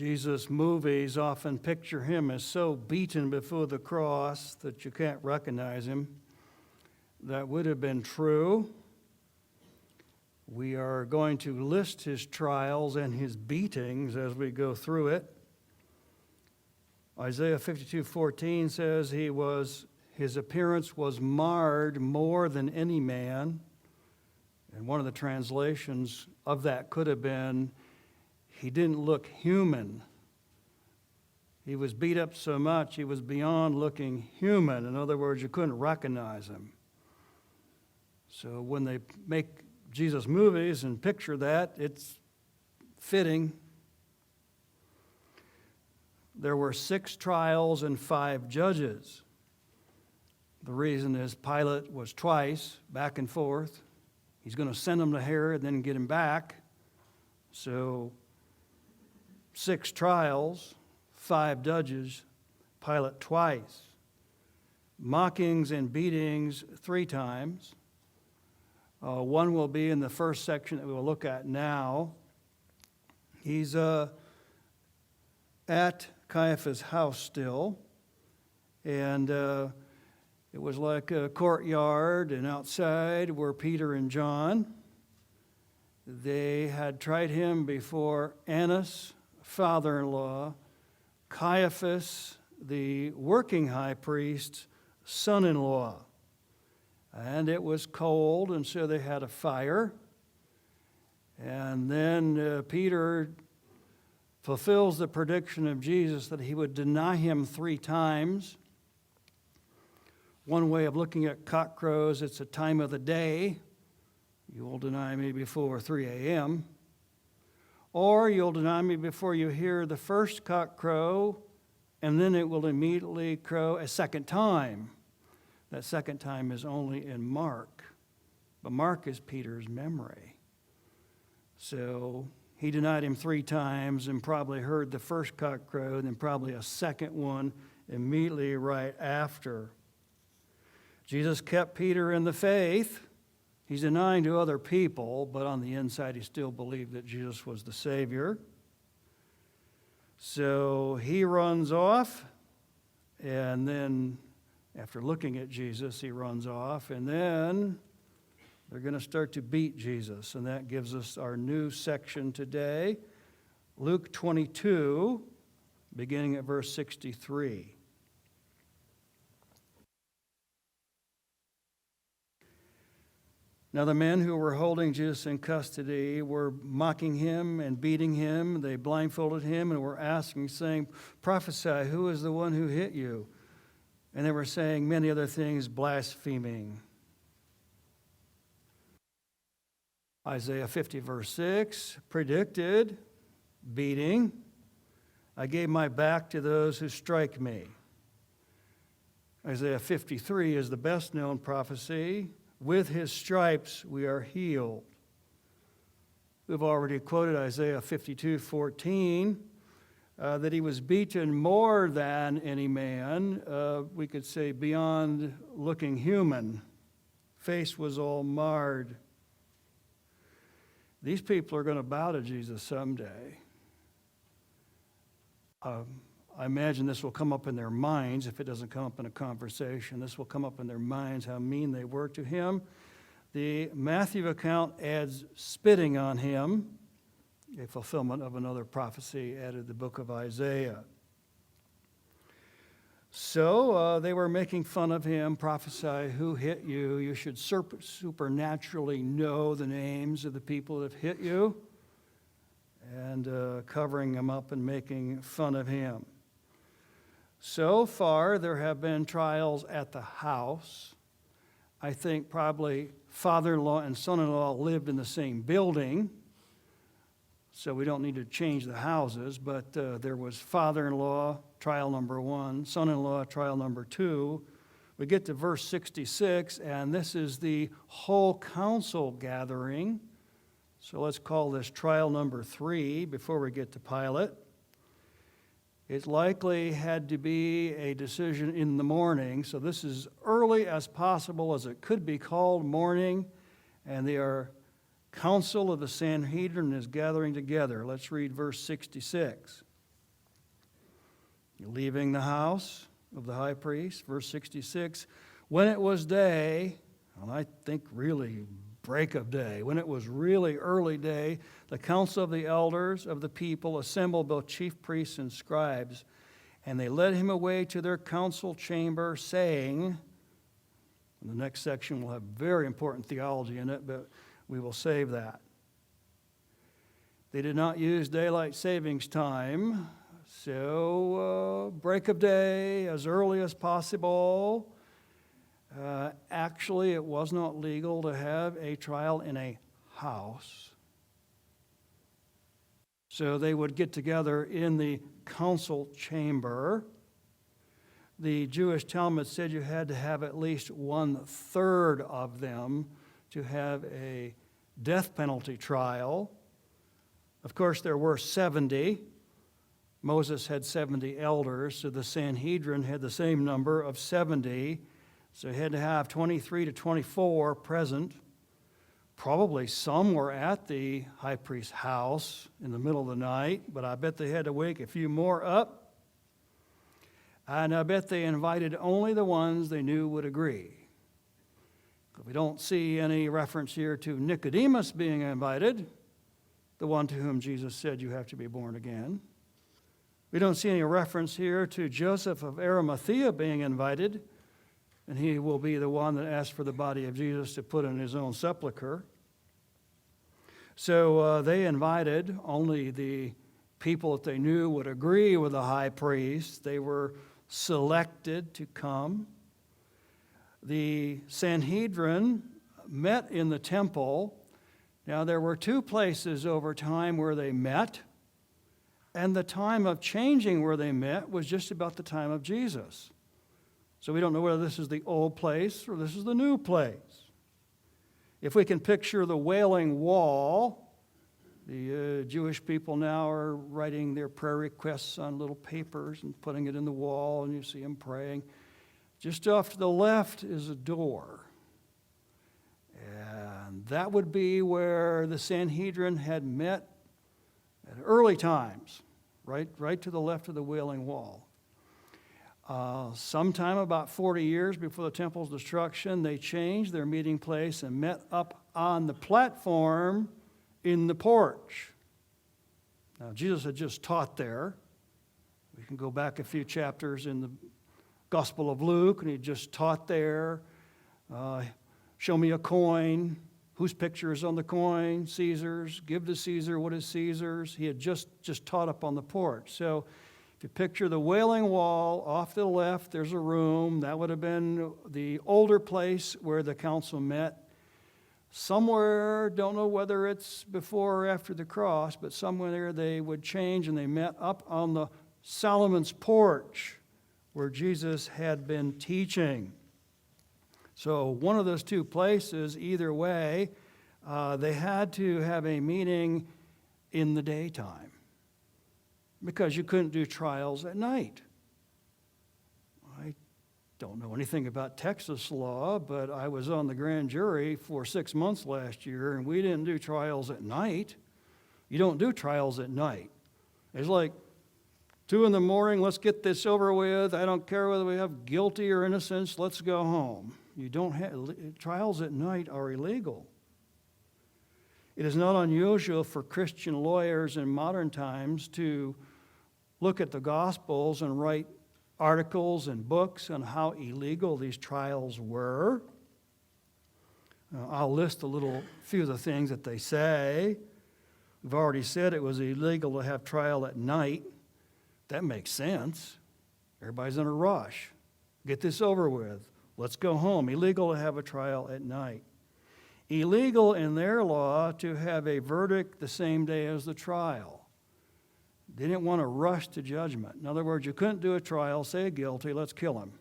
Jesus' movies often picture him as so beaten before the cross that you can't recognize him. That would have been true. We are going to list his trials and his beatings as we go through it. Isaiah 52:14 says his appearance was marred more than any man. And one of the translations of that could have been, he didn't look human. He was beat up so much, he was beyond looking human. In other words, you couldn't recognize him. So when they make Jesus movies and picture that, it's fitting. There were 6 trials and 5 judges. The reason is Pilate was twice, back and forth. He's going to send him to Herod, then get him back. So 6 trials, 5 judges, Pilate twice. Mockings and beatings 3 times. One will be in the first section that we will look at now. He's at Caiaphas' house still, and it was like a courtyard, and outside were Peter and John. They had tried him before Annas, father-in-law, Caiaphas, the working high priest's son-in-law. And it was cold, and so they had a fire. And then Peter fulfills the prediction of Jesus that he would deny him 3 times. One way of looking at cock crows, it's a time of the day. You will deny me before 3 a.m. Or you'll deny me before you hear the first cock crow, and then it will immediately crow a second time. That second time is only in Mark. But Mark is Peter's memory. So he denied him 3 times and probably heard the first cock crow and then probably a second one immediately right after. Jesus kept Peter in the faith. He's denying to other people, but on the inside he still believed that Jesus was the Savior. So he runs off, and then after looking at Jesus, he runs off, and then they're going to start to beat Jesus, and that gives us our new section today, Luke 22, beginning at verse 63. Now the men who were holding Jesus in custody were mocking him and beating him. They blindfolded him and were asking, saying, "Prophesy, who is the one who hit you?" And they were saying many other things, blaspheming. Isaiah 50, verse 6, predicted beating. I gave my back to those who strike me. Isaiah 53 is the best known prophecy. With his stripes we are healed. We've already quoted Isaiah 52:14. That he was beaten more than any man, we could say beyond looking human. Face was all marred. These people are going to bow to Jesus someday. I imagine this will come up in their minds. If it doesn't come up in a conversation, this will come up in their minds, how mean they were to him. The Matthew account adds spitting on him, a fulfillment of another prophecy added the book of Isaiah. So they were making fun of him, prophesy, who hit you? You should supernaturally know the names of the people that have hit you, and covering him up and making fun of him. So far, there have been trials at the house. I think probably father-in-law and son-in-law lived in the same building, so we don't need to change the houses, but there was father-in-law, trial number 1, son-in-law, trial number 2. We get to verse 66, and this is the whole council gathering. So let's call this trial number 3 before we get to Pilate. It likely had to be a decision in the morning, so this is early as possible as it could be called morning, and they are council of the Sanhedrin is gathering together. Let's read verse 66. leaving the house of the high priest. Verse 66, when it was day, and I think really break of day, when it was really early day, the council of the elders of the people assembled, both chief priests and scribes, and they led him away to their council chamber, saying, and the next section will have very important theology in it, but we will save that. They did not use daylight savings time, so break of day, as early as possible. Actually, it was not legal to have a trial in a house. So they would get together in the council chamber. The Jewish Talmud said you had to have at least 1/3 of them to have a death penalty trial. Of course, there were 70. Moses had 70 elders, so the Sanhedrin had the same number of 70. So he had to have 23 to 24 present. Probably some were at the high priest's house in the middle of the night, but I bet they had to wake a few more up. And I bet they invited only the ones they knew would agree. We don't see any reference here to Nicodemus being invited, the one to whom Jesus said you have to be born again. We don't see any reference here to Joseph of Arimathea being invited, and he will be the one that asked for the body of Jesus to put in his own sepulcher. So they invited only the people that they knew would agree with the high priest. They were selected to come. The Sanhedrin met in the temple. Now, there were two places over time where they met, and the time of changing where they met was just about the time of Jesus. So we don't know whether this is the old place or this is the new place. If we can picture the Wailing Wall, the Jewish people now are writing their prayer requests on little papers and putting it in the wall, and you see them praying. Just off to the left is a door. And that would be where the Sanhedrin had met at early times, right to the left of the Wailing Wall. Sometime about 40 years before the temple's destruction, they changed their meeting place and met up on the platform in the porch. Now, Jesus had just taught there. We can go back a few chapters in the Gospel of Luke, and he just taught there. Show me a coin. Whose picture is on the coin? Caesar's. Give to Caesar what is Caesar's. He had just taught up on the porch. So if you picture the Wailing Wall, off to the left, there's a room. That would have been the older place where the council met. Somewhere, don't know whether it's before or after the cross, but somewhere there they would change, and they met up on the Solomon's porch where Jesus had been teaching. So one of those two places, either way, they had to have a meeting in the daytime because you couldn't do trials at night. I don't know anything about Texas law, but I was on the grand jury for 6 months last year, and we didn't do trials at night. You don't do trials at night. It's like 2 in the morning, let's get this over with. I don't care whether we have guilty or innocence, let's go home. You don't have trials at night are illegal. It is not unusual for Christian lawyers in modern times to look at the Gospels and write articles and books on how illegal these trials were. I'll list a few of the things that they say. We've already said it was illegal to have trial at night. That makes sense. Everybody's in a rush. Get this over with. Let's go home. Illegal to have a trial at night. Illegal in their law to have a verdict the same day as the trial. They didn't want to rush to judgment. In other words, you couldn't do a trial, say guilty, let's kill him.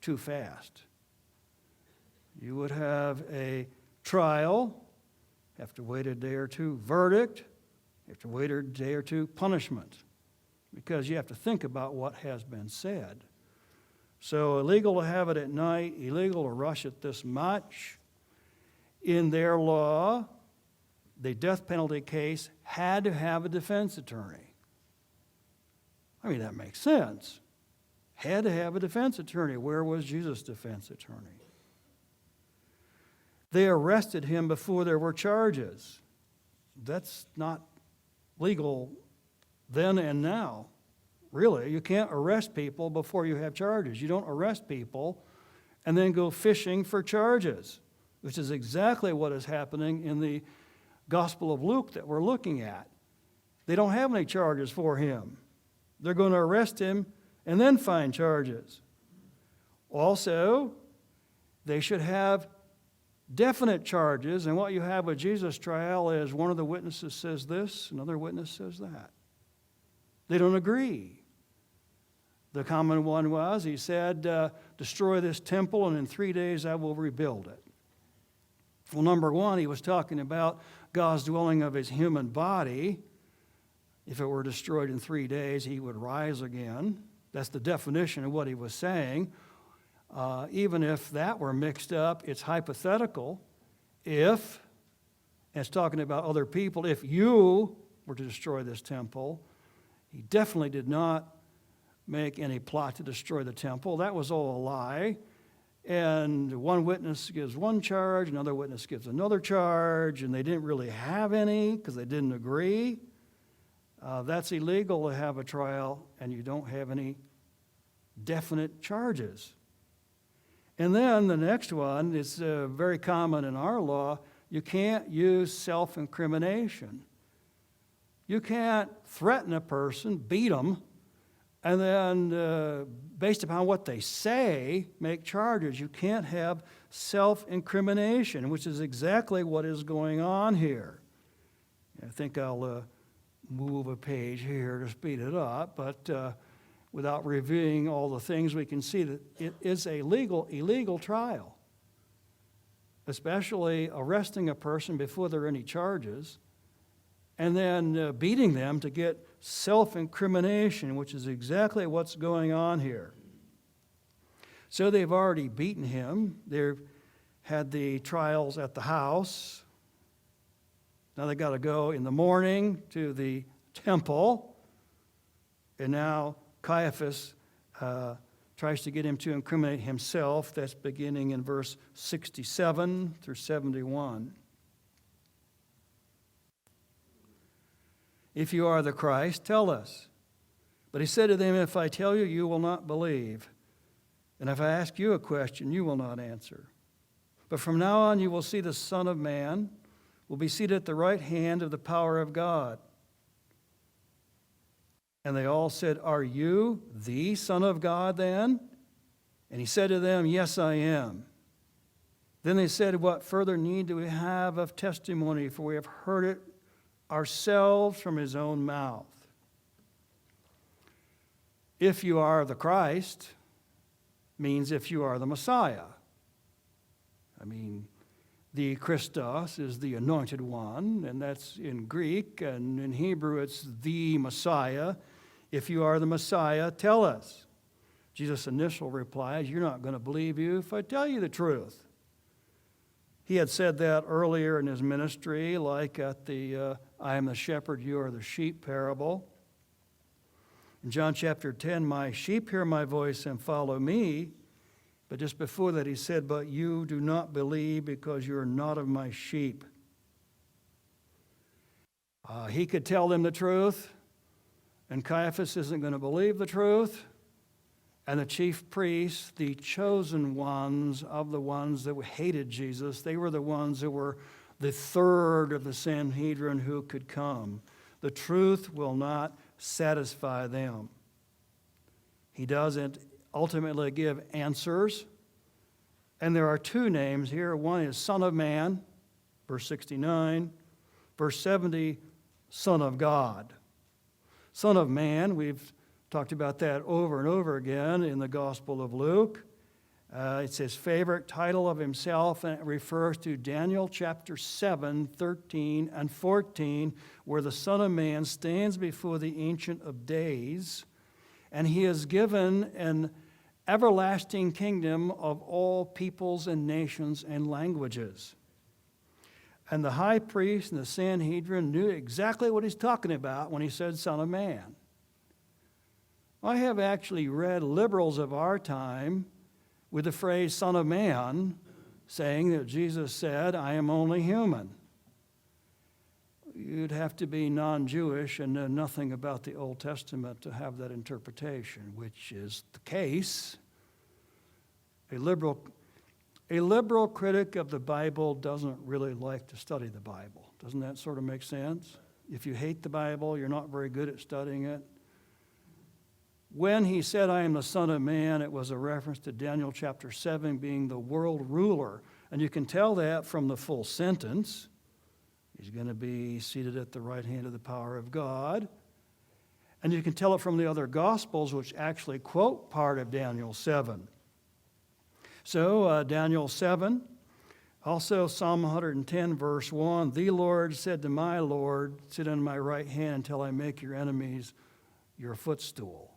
Too fast. You would have a trial, have to wait a day or two, verdict, have to wait a day or two, punishment. Because you have to think about what has been said. So illegal to have it at night, illegal to rush it this much. In their law, the death penalty case had to have a defense attorney. I mean, that makes sense. Had to have a defense attorney. Where was Jesus' defense attorney? They arrested him before there were charges. That's not legal then and now. Really, you can't arrest people before you have charges. You don't arrest people and then go fishing for charges, which is exactly what is happening in the Gospel of Luke that we're looking at. They don't have any charges for him. They're going to arrest him and then find charges. Also, they should have definite charges, and what you have with Jesus' trial is one of the witnesses says this, another witness says that. They don't agree. The common one was, he said, destroy this temple and in 3 days I will rebuild it. Well, number one, he was talking about God's dwelling of his human body. If it were destroyed in 3 days, he would rise again. That's the definition of what he was saying. Even if that were mixed up, it's hypothetical. If, and it's talking about other people, if you were to destroy this temple, he definitely did not make any plot to destroy the temple. That was all a lie. And one witness gives one charge, another witness gives another charge, and they didn't really have any because they didn't agree. That's illegal to have a trial, and you don't have any definite charges. And then the next one is very common in our law. You can't use self-incrimination. You can't threaten a person, beat them, and then based upon what they say, make charges. You can't have self-incrimination, which is exactly what is going on here. I think I'll move a page here to speed it up, but without reviewing all the things, we can see that it is a illegal trial, especially arresting a person before there are any charges, and then beating them to get self-incrimination, which is exactly what's going on here. So they've already beaten him. They've had the trials at the house. Now they've got to go in the morning to the temple. And now Caiaphas tries to get him to incriminate himself. That's beginning in verse 67 through 71. If you are the Christ, tell us. But he said to them, if I tell you, you will not believe. And if I ask you a question, you will not answer. But from now on you will see the Son of Man will be seated at the right hand of the power of God. And they all said, are you the Son of God then? And he said to them, yes, I am. Then they said, what further need do we have of testimony? For we have heard it ourselves from his own mouth. If you are the Christ means if you are the Messiah. I mean, the Christos is the anointed one, and that's in Greek, and in Hebrew it's the Messiah. If you are the Messiah, tell us. Jesus' initial reply is, you're not going to believe you if I tell you the truth. He had said that earlier in his ministry, like at the I am the shepherd, you are the sheep parable. In John chapter 10, my sheep hear my voice and follow me. But just before that he said, but you do not believe because you are not of my sheep. He could tell them the truth, and Caiaphas isn't going to believe the truth. And the chief priests, the chosen ones of the ones that hated Jesus, they were the ones who were the third of the Sanhedrin who could come. The truth will not satisfy them. He doesn't ultimately give answers. And there are two names here. One is Son of Man, verse 69. Verse 70, Son of God. Son of Man, we've talked about that over and over again in the Gospel of Luke. It's his favorite title of himself, and it refers to Daniel chapter 7, 13, and 14, where the Son of Man stands before the Ancient of Days, and he is given an everlasting kingdom of all peoples and nations and languages. And the high priest and the Sanhedrin knew exactly what he's talking about when he said Son of Man. I have actually read liberals of our time with the phrase Son of Man, saying that Jesus said, I am only human. You'd have to be non-Jewish and know nothing about the Old Testament to have that interpretation, which is the case. A liberal critic of the Bible doesn't really like to study the Bible. Doesn't that sort of make sense? If you hate the Bible, you're not very good at studying it. When he said, I am the Son of Man, it was a reference to Daniel chapter 7 being the world ruler. And you can tell that from the full sentence. He's going to be seated at the right hand of the power of God. And you can tell it from the other Gospels, which actually quote part of Daniel 7. So, Daniel 7, also Psalm 110, verse 1, the Lord said to my Lord, sit on my right hand until I make your enemies your footstool.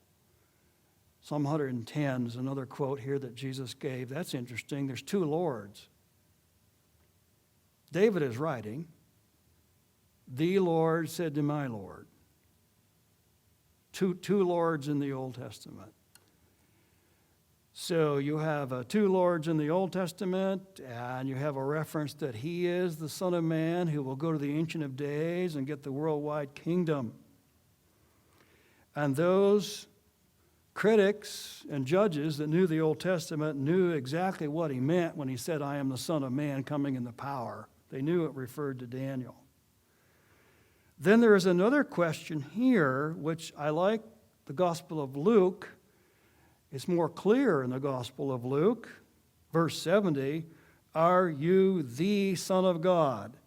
Psalm 110 is another quote here that Jesus gave. That's interesting. There's two Lords. David is writing, the Lord said to my Lord. Two Lords in the Old Testament. So you have two Lords in the Old Testament, and you have a reference that he is the Son of Man who will go to the Ancient of Days and get the worldwide kingdom. And those critics and judges that knew the Old Testament knew exactly what he meant when he said, I am the Son of Man coming in the power. They knew it referred to Daniel. Then there is another question here, which I like the Gospel of Luke. It's more clear in the Gospel of Luke, verse 70, are you the Son of God?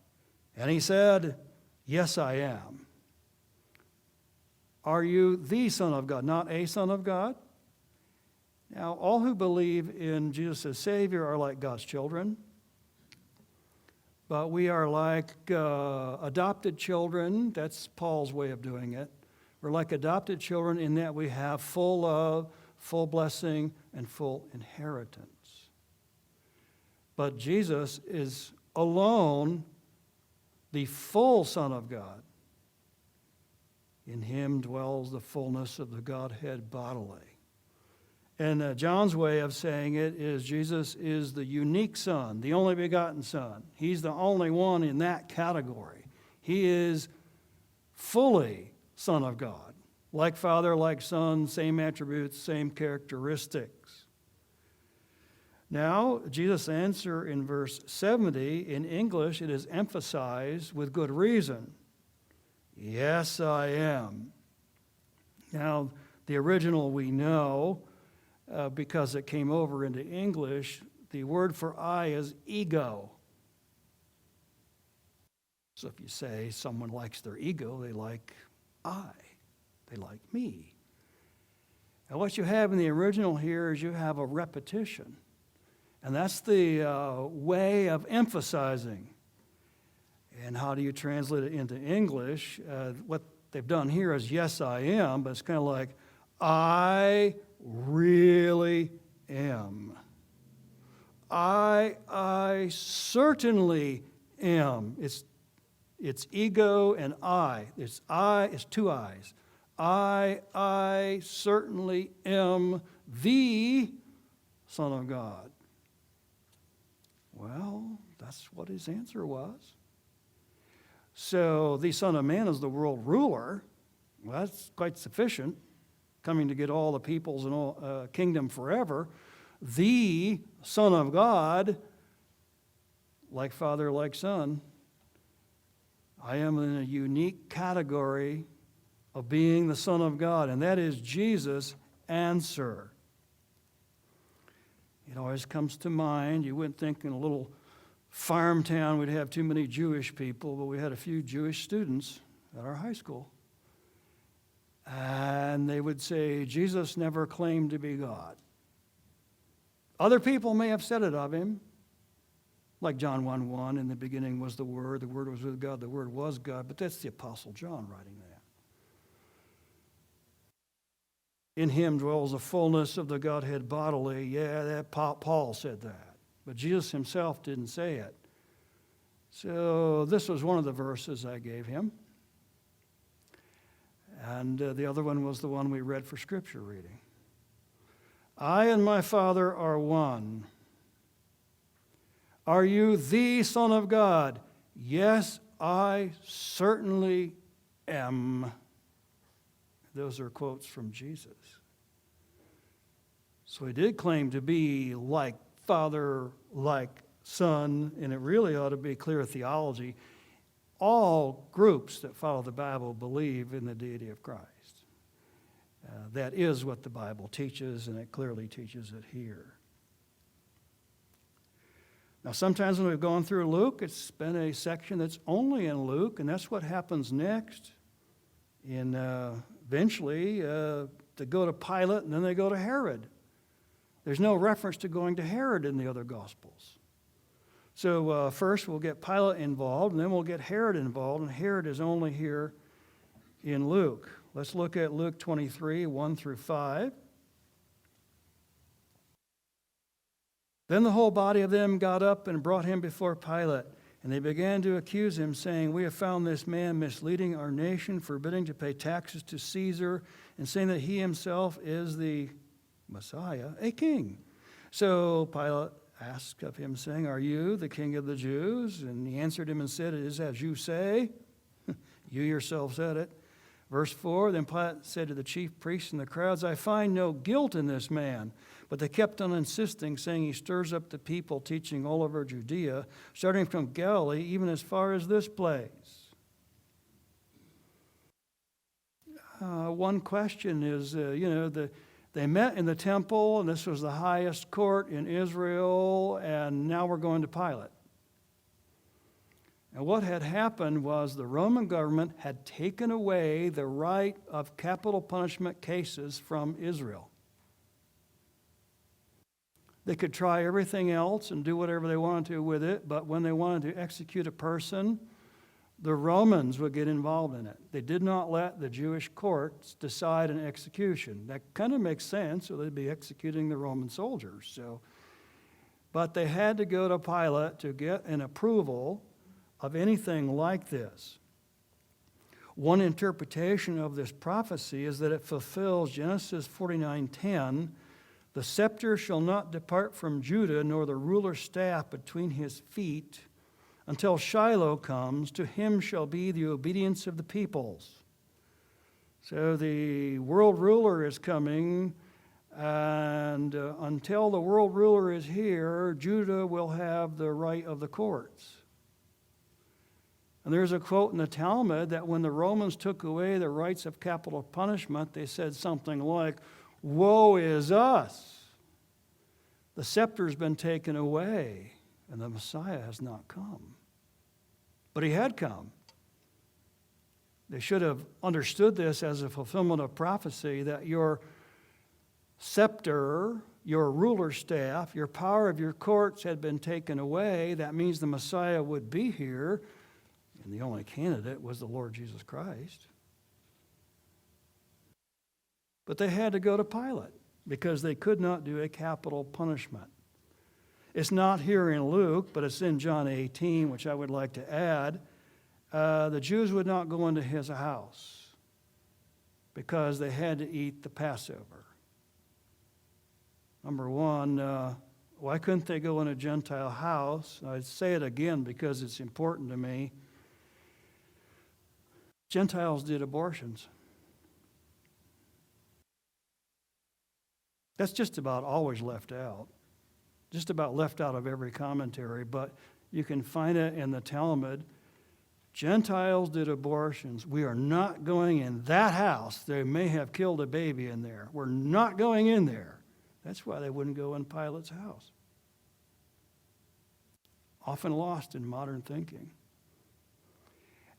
And he said, yes, I am. Are you the Son of God, not a Son of God? Now, all who believe in Jesus as Savior are like God's children. But we are like adopted children. That's Paul's way of doing it. We're like adopted children in that we have full love, full blessing, and full inheritance. But Jesus is alone the full Son of God. In him dwells the fullness of the Godhead bodily. And John's way of saying it is Jesus is the unique Son, the only begotten Son. He's the only one in that category. He is fully Son of God. Like Father, like Son, same attributes, same characteristics. Now, Jesus' answer in verse 70, in English, it is emphasized with good reason. Yes, I am. Now, the original we know, because it came over into English, the word for I is ego. So if you say someone likes their ego, they like I. They like me. And what you have in the original here is you have a repetition. And that's the way of emphasizing. And how do you translate it into English? What they've done here is yes, I am, but it's kind of like I really am. I certainly am. It's ego and I. It's two I's. I certainly am the Son of God. Well, that's what his answer was. So the Son of Man is the world ruler. Well, that's quite sufficient, coming to get all the peoples and all kingdom forever. The Son of God, like Father, like Son, I am in a unique category of being the Son of God, and that is Jesus' answer. It always comes to mind. You wouldn't think in a little farm town we'd have too many Jewish people, but we had a few Jewish students at our high school. And they would say, Jesus never claimed to be God. Other people may have said it of him, like John 1:1, in the beginning was the Word was with God, the Word was God, but that's the Apostle John writing that. In him dwells the fullness of the Godhead bodily. Yeah, that Paul said that. But Jesus himself didn't say it. So this was one of the verses I gave him. And the other one was the one we read for scripture reading. I and my Father are one. Are you the Son of God? Yes, I certainly am. Those are quotes from Jesus. So he did claim to be like Father, like Son, and it really ought to be clear theology. All groups that follow the Bible believe in the deity of Christ. That is what the Bible teaches, and it clearly teaches it here. Now, sometimes when we've gone through Luke, it's been a section that's only in Luke, and that's what happens next. Eventually, they go to Pilate, and then they go to Herod. There's no reference to going to Herod in the other Gospels. So first we'll get Pilate involved, and then we'll get Herod involved, and Herod is only here in Luke. Let's look at Luke 23, 1 through 5. Then the whole body of them got up and brought him before Pilate, and they began to accuse him, saying, We have found this man misleading our nation, forbidding to pay taxes to Caesar, and saying that he himself is the Messiah, a king. So Pilate asked of him, saying, Are you the king of the Jews? And he answered him and said, It is as you say. You yourself said it. Verse 4, Then Pilate said to the chief priests and the crowds, I find no guilt in this man. But they kept on insisting, saying, He stirs up the people, teaching all over Judea, starting from Galilee, even as far as this place. One question is, they met in the temple, and this was the highest court in Israel, and now we're going to Pilate. And what had happened was the Roman government had taken away the right of capital punishment cases from Israel. They could try everything else and do whatever they wanted to with it, but when they wanted to execute a person, the Romans would get involved in it. They did not let the Jewish courts decide an execution. That kind of makes sense, so they'd be executing the Roman soldiers. But they had to go to Pilate to get an approval of anything like this. One interpretation of this prophecy is that it fulfills Genesis 49:10, the scepter shall not depart from Judah, nor the ruler's staff between his feet, until Shiloh comes, to him shall be the obedience of the peoples. So the world ruler is coming, and until the world ruler is here, Judah will have the right of the courts. And there's a quote in the Talmud that when the Romans took away the rights of capital punishment, they said something like, Woe is us! The scepter's been taken away, and the Messiah has not come. But he had come. They should have understood this as a fulfillment of prophecy, that your scepter, your ruler's staff, your power of your courts had been taken away. That means the Messiah would be here. And the only candidate was the Lord Jesus Christ. But they had to go to Pilate because they could not do a capital punishment. It's not here in Luke, but it's in John 18, which I would like to add. The Jews would not go into his house because they had to eat the Passover. Number one, why couldn't they go in a Gentile house? I'd say it again because it's important to me. Gentiles did abortions. That's just about always left out. Just about left out of every commentary, but you can find it in the Talmud. Gentiles did abortions. We are not going in that house. They may have killed a baby in there. We're not going in there. That's why they wouldn't go in Pilate's house. Often lost in modern thinking.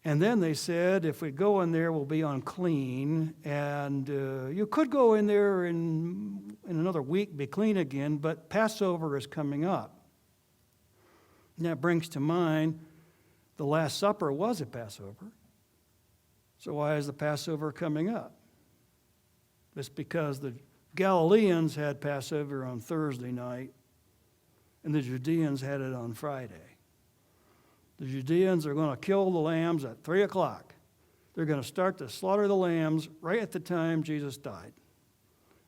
And then they said, if we go in there, we'll be unclean. And you could go in there in another week, be clean again, but Passover is coming up. And that brings to mind the Last Supper was at Passover. So why is the Passover coming up? It's because the Galileans had Passover on Thursday night, and the Judeans had it on Friday. The Judeans are going to kill the lambs at 3 o'clock. they're going to start to slaughter the lambs right at the time Jesus died.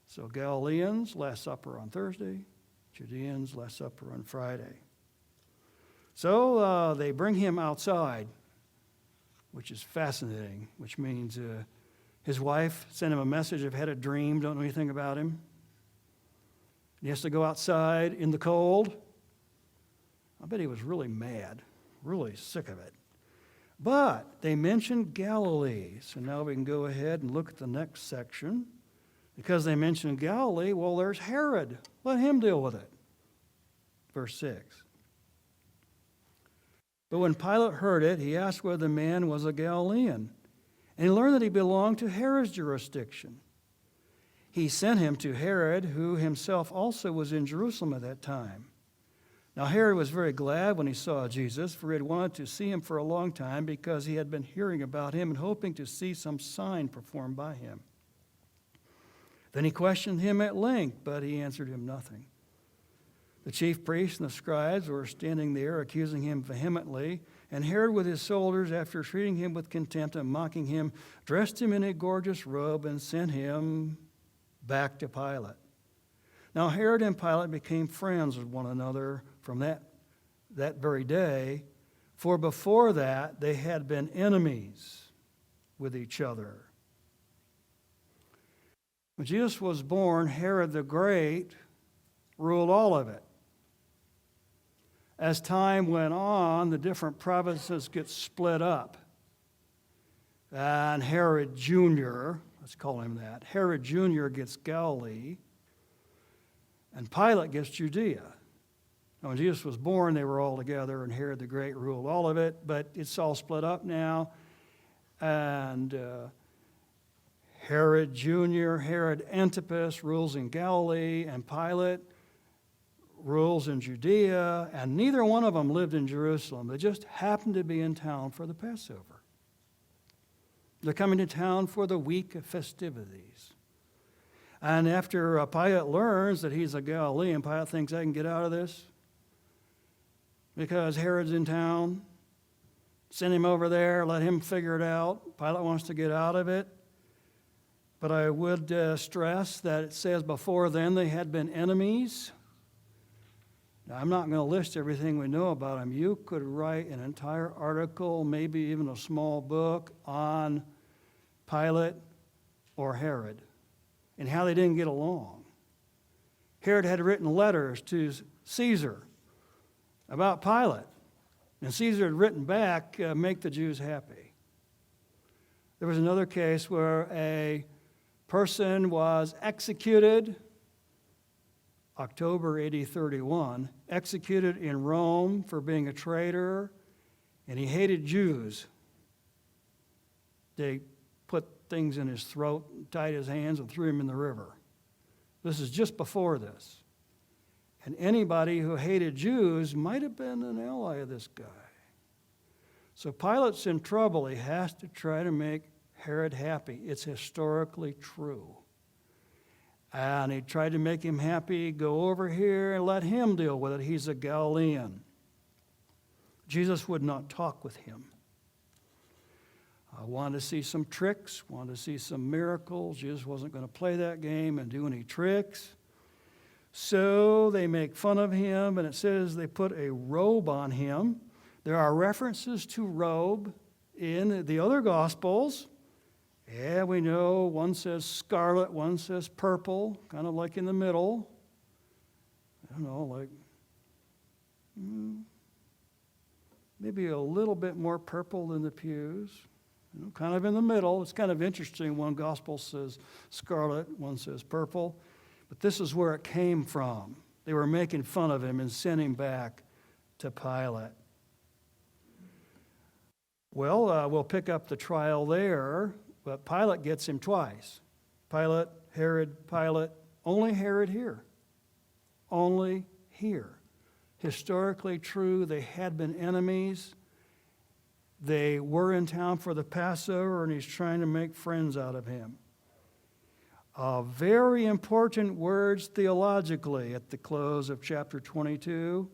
So Galileans, Last Supper on Thursday. Judeans, Last Supper on Friday. So they bring him outside, which is fascinating, which means his wife sent him a message, I've had a dream, don't know anything about him. He has to go outside in the cold. I bet he was really mad, really sick of it. But they mentioned Galilee. So now we can go ahead and look at the next section. Because they mentioned Galilee, well, there's Herod. Let him deal with it. Verse 6. But when Pilate heard it, he asked whether the man was a Galilean. And he learned that he belonged to Herod's jurisdiction. He sent him to Herod, who himself also was in Jerusalem at that time. Now Herod was very glad when he saw Jesus, for he had wanted to see him for a long time because he had been hearing about him and hoping to see some sign performed by him. Then he questioned him at length, but he answered him nothing. The chief priests and the scribes were standing there, accusing him vehemently. And Herod, with his soldiers, after treating him with contempt and mocking him, dressed him in a gorgeous robe and sent him back to Pilate. Now Herod and Pilate became friends with one another from that very day, for before that they had been enemies with each other. When Jesus was born, Herod the Great ruled all of it. As time went on, the different provinces get split up. And Herod Jr., let's call him that, Herod Jr. gets Galilee, and Pilate gets Judea. Now, when Jesus was born, they were all together, and Herod the Great ruled all of it, but it's all split up now. And Herod Jr., Herod Antipas rules in Galilee, and Pilate rules in Judea, and neither one of them lived in Jerusalem. They just happened to be in town for the Passover. They're coming to town for the week of festivities. And after Pilate learns that he's a Galilean, Pilate thinks, I can get out of this because Herod's in town. Send him over there, let him figure it out. Pilate wants to get out of it. But I would stress that it says before then they had been enemies. Now, I'm not going to list everything we know about him. You could write an entire article, maybe even a small book on Pilate or Herod and how they didn't get along. Herod had written letters to Caesar about Pilate, and Caesar had written back, make the Jews happy. There was another case where a person was executed October AD 31, executed in Rome for being a traitor, and he hated Jews. They put things in his throat, tied his hands, and threw him in the river. This is just before this. And anybody who hated Jews might have been an ally of this guy. So Pilate's in trouble. He has to try to make Herod happy. It's historically true. And he tried to make him happy, go over here and let him deal with it. He's a Galilean. Jesus would not talk with him. I wanted to see some tricks, wanted to see some miracles. Jesus wasn't going to play that game and do any tricks. So they make fun of him, and it says they put a robe on him. There are references to robe in the other Gospels. Yeah, we know one says scarlet, one says purple, kind of like in the middle. I don't know, like maybe a little bit more purple than the pews. You know, kind of in the middle. It's kind of interesting. One gospel says scarlet, one says purple. But this is where it came from. They were making fun of him and sent him back to Pilate. Well, we'll pick up the trial there. But Pilate gets him twice. Pilate, Herod, Pilate. Only Herod here. Only here. Historically true, they had been enemies. They were in town for the Passover, and he's trying to make friends out of him. Very important words theologically at the close of chapter 22.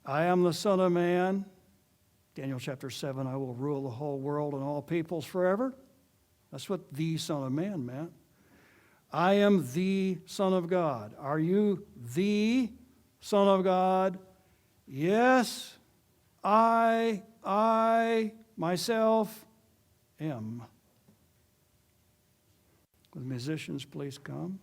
I am the Son of Man. Daniel chapter 7, I will rule the whole world and all peoples forever. That's what the Son of Man meant. I am the Son of God. Are you the Son of God? Yes, I myself am. Will the musicians please come?